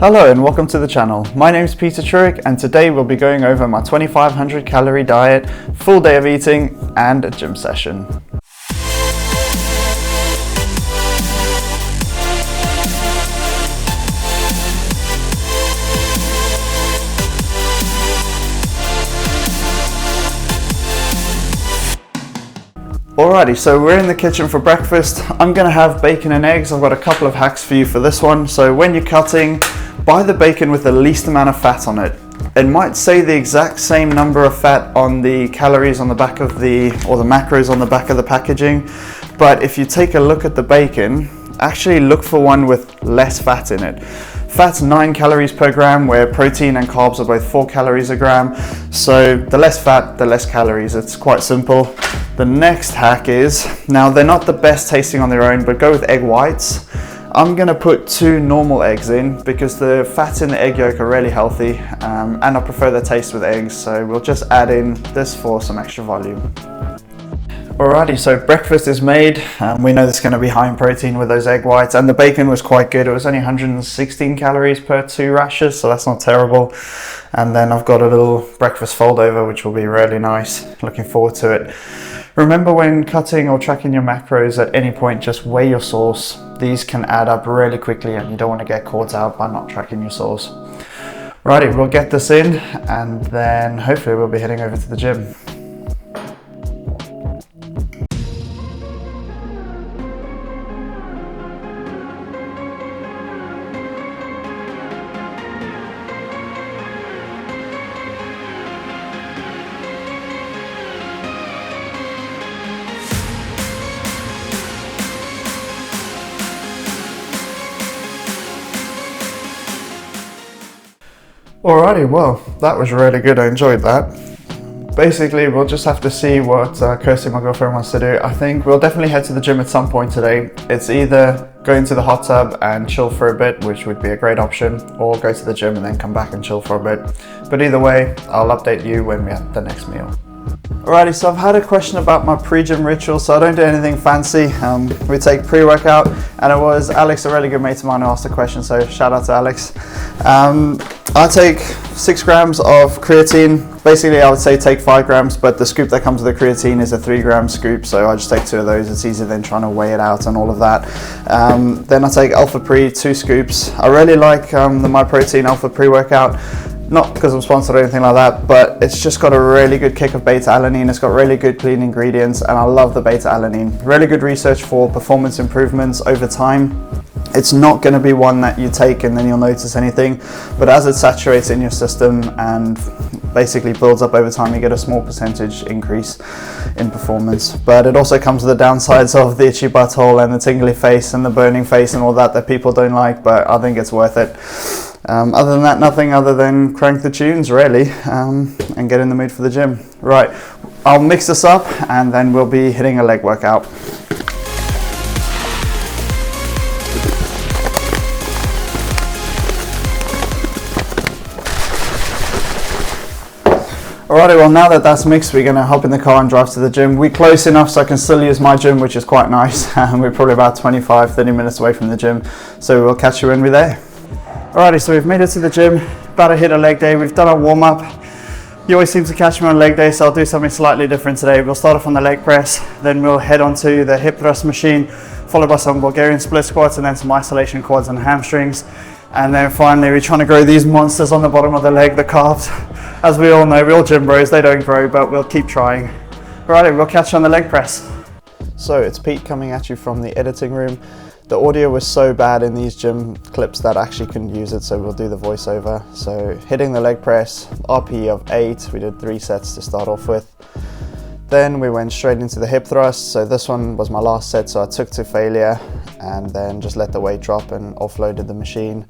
Hello and welcome to the channel. My name is Peter Truick and today we'll be going over my 2500 calorie diet, full day of eating and a gym session. Alrighty, so we're in the kitchen for breakfast. I'm gonna have bacon and eggs. I've got a couple of hacks for you for this one. So when you're cutting, buy the bacon with the least amount of fat on it. It might say the exact same number of fat on the calories on the back of the macros on the back of the packaging, but if you take a look at the bacon, actually look for one with less fat in it. Fat's 9 calories per gram, where protein and carbs are both 4 calories a gram. So the less fat, the less calories. It's quite simple. The next hack is, now they're not the best tasting on their own, but go with egg whites. I'm gonna put 2 normal eggs in because the fats in the egg yolk are really healthy, and I prefer the taste with eggs. So we'll just add in this for some extra volume. Alrighty, so breakfast is made. We know this is going to be high in protein with those egg whites, and the bacon was quite good. It was only 116 calories per 2 rashers, so that's not terrible. And then I've got a little breakfast fold over, which will be really nice. Looking forward to it. Remember, when cutting or tracking your macros at any point, just weigh your sauce. These can add up really quickly and you don't want to get caught out by not tracking your sauce. Righty, we'll get this in and then hopefully we'll be heading over to the gym. Alrighty, well, that was really good. I enjoyed that. Basically, we'll just have to see what Kirsty, my girlfriend, wants to do. I think we'll definitely head to the gym at some point today. It's either going to the hot tub and chill for a bit, which would be a great option, or go to the gym and then come back and chill for a bit. But either way, I'll update you when we have the next meal. Alrighty, so I've had a question about my pre-gym ritual. So I don't do anything fancy. We take pre-workout, and it was Alex, a really good mate of mine, who asked the question, so shout out to Alex. I take 6 grams of creatine. Basically, I would say take 5 grams, but the scoop that comes with the creatine is a 3-gram scoop, so I just take 2 of those. It's easier than trying to weigh it out and all of that. Then I take Alpha Pre, 2 scoops. I really like the MyProtein Alpha Pre-workout. Not because I'm sponsored or anything like that, but it's just got a really good kick of beta-alanine. It's got really good clean ingredients, and I love the beta-alanine. Really good research for performance improvements over time. It's not going to be one that you take and then you'll notice anything, but as it saturates in your system and basically builds up over time, you get a small percentage increase in performance. But it also comes with the downsides of the itchy butthole and the tingly face and the burning face and all that people don't like, but I think it's worth it. Other than that, nothing other than crank the tunes really, and get in the mood for the gym. Right, I'll mix this up and then we'll be hitting a leg workout. Alrighty, well, now that that's mixed, we're going to hop in the car and drive to the gym. We're close enough so I can still use my gym, which is quite nice. We're probably about 25-30 minutes away from the gym, so we'll catch you when we're there. Alrighty, so we've made it to the gym, about to hit a leg day. We've done a warm-up. You always seem to catch me on leg day, so I'll do something slightly different today. We'll start off on the leg press, then we'll head onto the hip thrust machine, followed by some Bulgarian split squats and then some isolation quads and hamstrings. And then finally, we're trying to grow these monsters on the bottom of the leg, the calves. As we all know, we're all gym bros, they don't grow, but we'll keep trying. Alrighty, we'll catch you on the leg press. So it's Pete coming at you from the editing room. The audio was so bad in these gym clips that I actually couldn't use it, so we'll do the voiceover. So hitting the leg press, RPE of 8, we did 3 sets to start off with. Then we went straight into the hip thrust. So this one was my last set, so I took to failure and then just let the weight drop and offloaded the machine.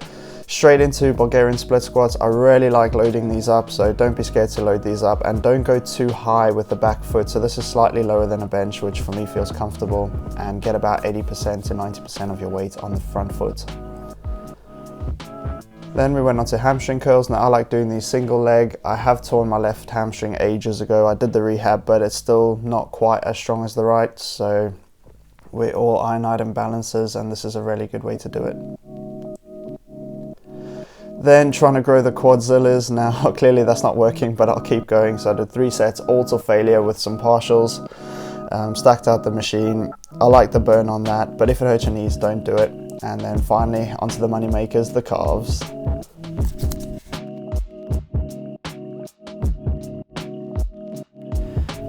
Straight into Bulgarian split squats. I really like loading these up, so don't be scared to load these up and don't go too high with the back foot. So this is slightly lower than a bench, which for me feels comfortable, and get about 80% to 90% of your weight on the front foot. Then we went on to hamstring curls. Now I like doing these single leg. I have torn my left hamstring ages ago. I did the rehab, but it's still not quite as strong as the right. So we're all iron-item balances, and this is a really good way to do it. Then trying to grow the quadzillas. Now clearly that's not working, but I'll keep going. So I did 3 sets, all to failure with some partials. Stacked out the machine. I like the burn on that, but if it hurts your knees, don't do it. And then finally onto the money makers, the calves.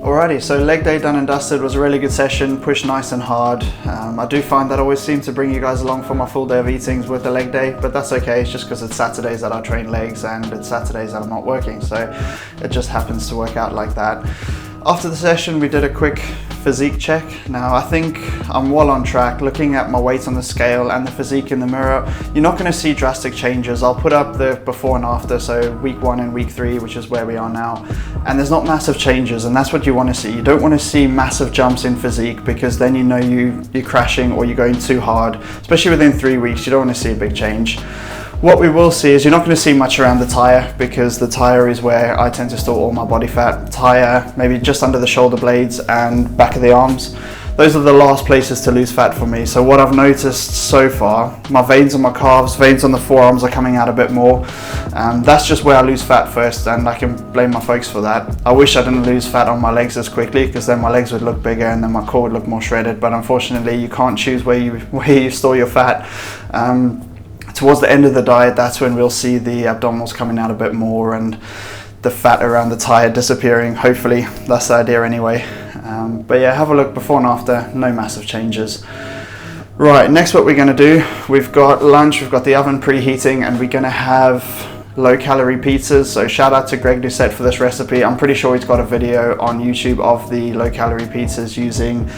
Alrighty, so leg day done and dusted. Was a really good session, pushed nice and hard. I do find that I always seem to bring you guys along for my full day of eatings with the leg day, but that's okay. It's just because it's Saturdays that I train legs and it's Saturdays that I'm not working, so it just happens to work out like that. After the session, we did a quick physique check. Now I think I'm well on track. Looking at my weight on the scale and the physique in the mirror, you're not going to see drastic changes. I'll put up the before and after, so week 1 and week 3, which is where we are now, and there's not massive changes, and that's what you want to see. You don't want to see massive jumps in physique, because then you know you're crashing or you're going too hard, especially within 3 weeks. You don't want to see a big change. What we will see is you're not going to see much around the tire, because the tire is where I tend to store all my body fat. Tire, maybe just under the shoulder blades and back of the arms. Those are the last places to lose fat for me. So what I've noticed so far, my veins on my calves, veins on the forearms are coming out a bit more. That's just where I lose fat first, and I can blame my folks for that. I wish I didn't lose fat on my legs as quickly, because then my legs would look bigger and then my core would look more shredded. But unfortunately, you can't choose where you store your fat. Towards the end of the diet, that's when we'll see the abdominals coming out a bit more and the fat around the tire disappearing. Hopefully, that's the idea anyway. But yeah, have a look before and after, no massive changes. Right, next what we're going to do, we've got lunch, we've got the oven preheating, and we're going to have low calorie pizzas. So shout out to Greg Doucette for this recipe. I'm pretty sure he's got a video on YouTube of the low calorie pizzas using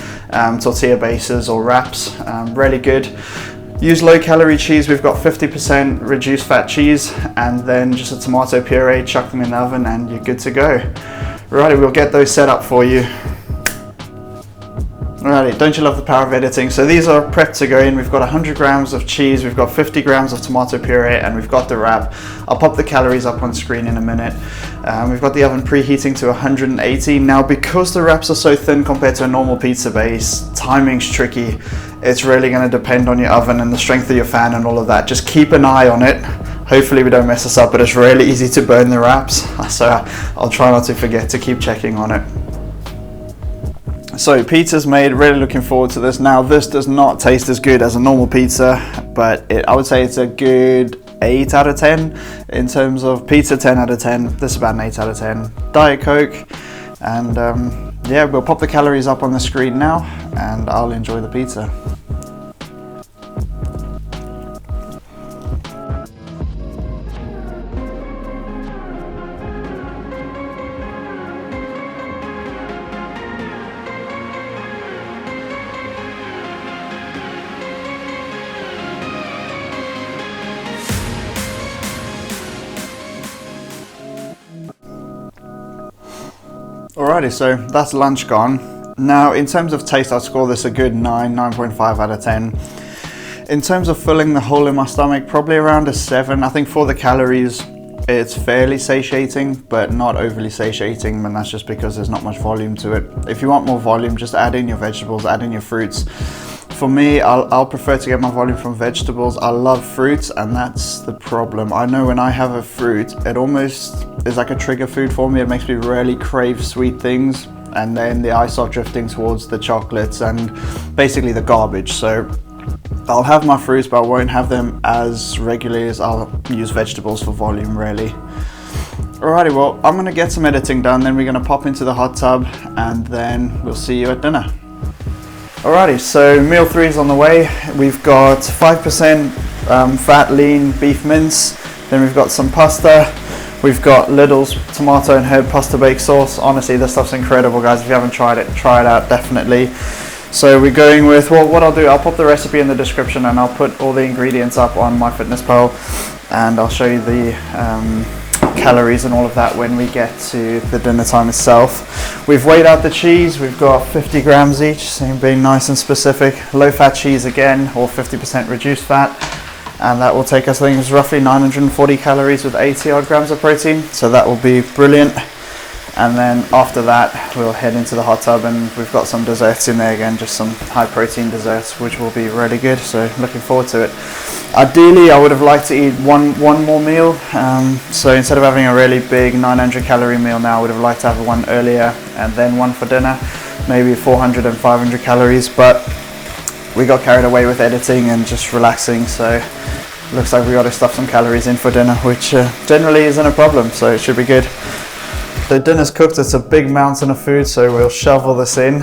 tortilla bases or wraps. Really good. Use low calorie cheese. We've got 50% reduced fat cheese, and then just a tomato puree, chuck them in the oven and you're good to go. Righty, we'll get those set up for you. Alrighty, don't you love the power of editing? So these are prepped to go in. We've got 100 grams of cheese, we've got 50 grams of tomato puree, and we've got the wrap. I'll pop the calories up on screen in a minute. We've got the oven preheating to 180. Now, because the wraps are so thin compared to a normal pizza base, timing's tricky. It's really going to depend on your oven and the strength of your fan and all of that. Just keep an eye on it. Hopefully we don't mess this up, but it's really easy to burn the wraps. So I'll try not to forget to keep checking on it. So pizza's made, really looking forward to this. Now this does not taste as good as a normal pizza, but I would say it's a good 8 out of 10 in terms of pizza. 10 out of 10. This is about an 8 out of 10. Diet Coke, and yeah, we'll pop the calories up on the screen now and I'll enjoy the pizza. Alrighty, so that's lunch gone. Now, in terms of taste, I'd score this a good 9.5 out of 10. In terms of filling the hole in my stomach, probably around a 7. I think for the calories, it's fairly satiating, but not overly satiating, and that's just because there's not much volume to it. If you want more volume, just add in your vegetables, add in your fruits. For me, I'll prefer to get my volume from vegetables. I love fruits, and that's the problem. I know when I have a fruit, it almost is like a trigger food for me. It makes me really crave sweet things, and then the eyes start drifting towards the chocolates and basically the garbage. So I'll have my fruits, but I won't have them as regularly as I'll use vegetables for volume, really. Alrighty, well, I'm gonna get some editing done, then we're gonna pop into the hot tub, and then we'll see you at dinner. Alrighty, so meal 3 is on the way. We've got 5% fat, lean beef mince. Then we've got some pasta. We've got Lidl's tomato and herb pasta bake sauce. Honestly, this stuff's incredible, guys. If you haven't tried it, try it out, definitely. So we're going with, well, what I'll do, I'll pop the recipe in the description and I'll put all the ingredients up on MyFitnessPal, and I'll show you the calories and all of that when we get to the dinner time itself. We've weighed out the cheese. We've got 50 grams each, so being nice and specific. Low fat cheese again, or 50% reduced fat, and that will take us, I think it's roughly 940 calories with 80 odd grams of protein, so that will be brilliant. And then after that we'll head into the hot tub, and we've got some desserts in there again, just some high protein desserts, which will be really good, so looking forward to it. Ideally I would have liked to eat one more meal, so instead of having a really big 900 calorie meal now, I would have liked to have one earlier and then one for dinner, maybe 400 and 500 calories, but we got carried away with editing and just relaxing, so looks like we got to stuff some calories in for dinner, which generally isn't a problem, so it should be good. The dinner's cooked. It's a big mountain of food, so we'll shovel this in.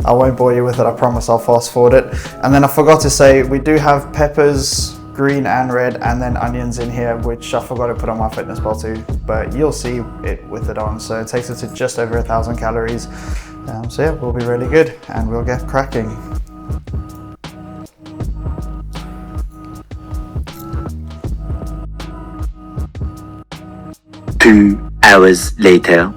I won't bore you with it, I promise. I'll fast forward it. And then I forgot to say, we do have peppers, green and red, and then onions in here, which I forgot to put on my fitness pal too, but you'll see it with it on. So it takes it to just over 1,000 calories. So yeah, we'll be really good, and we'll get cracking. Two hours later.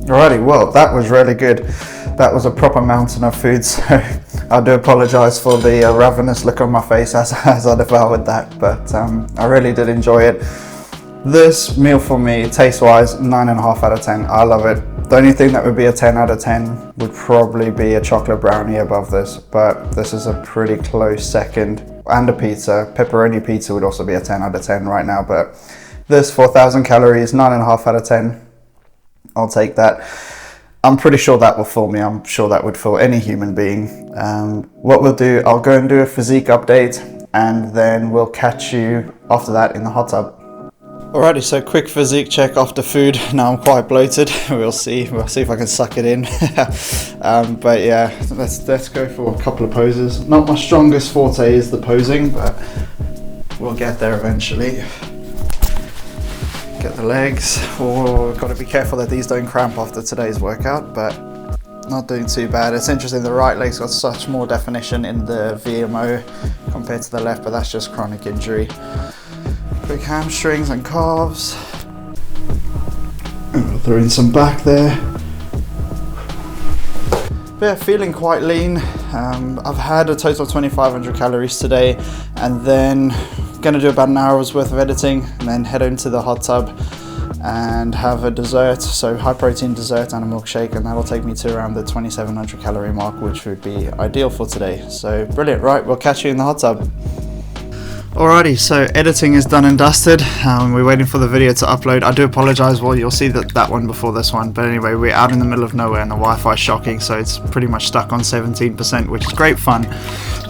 Alrighty, well, that was really good. That was a proper mountain of food, so I do apologise for the ravenous look on my face as I devoured that, but I really did enjoy it. This meal for me, taste-wise, 9.5 out of 10. I love it. The only thing that would be a 10 out of 10 would probably be a chocolate brownie above this, but this is a pretty close second. And a pizza. Pepperoni pizza would also be a 10 out of 10 right now, but this 4,000 calories, 9.5 out of 10. I'll take that. I'm pretty sure that will fill me. I'm sure that would fill any human being. What we'll do, I'll go and do a physique update, and then we'll catch you after that in the hot tub. Alrighty, so quick physique check after food. Now I'm quite bloated. We'll see if I can suck it in. But yeah, let's go for a couple of poses. Not my strongest forte is the posing, but we'll get there eventually. Get the legs. Oh, got to be careful that these don't cramp after today's workout, but not doing too bad. It's interesting, the right leg's got such more definition in the VMO compared to the left, but that's just chronic injury. Quick hamstrings and calves. And we'll throw in some back there. But yeah, feeling quite lean. I've had a total of 2,500 calories today, and then gonna do about an hour's worth of editing, and then head into the hot tub and have a dessert, so high protein dessert and a milkshake, and that'll take me to around the 2,700 calorie mark, which would be ideal for today. So brilliant. Right, we'll catch you in the hot tub. Alrighty, so editing is done and dusted. We're waiting for the video to upload. I do apologise, well, you'll see that one before this one, but anyway, we're out in the middle of nowhere and the Wi-Fi is shocking, so it's pretty much stuck on 17%, which is great fun.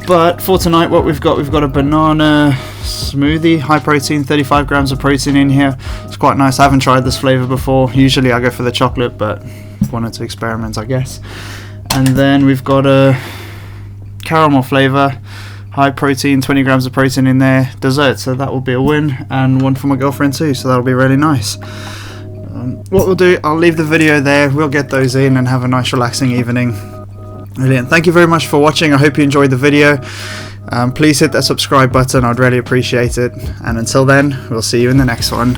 But for tonight, what we've got a banana smoothie, high protein, 35 grams of protein in here. It's quite nice. I haven't tried this flavour before. Usually I go for the chocolate, but wanted to experiment, I guess. And then we've got a caramel flavour, high protein, 20 grams of protein in there, dessert, so that will be a win, and one for my girlfriend too, so that'll be really nice. What we'll do, I'll leave the video there, we'll get those in and have a nice relaxing evening. Brilliant. Thank you very much for watching. I hope you enjoyed the video. Please hit that subscribe button, I'd really appreciate it, and until then, we'll see you in the next one.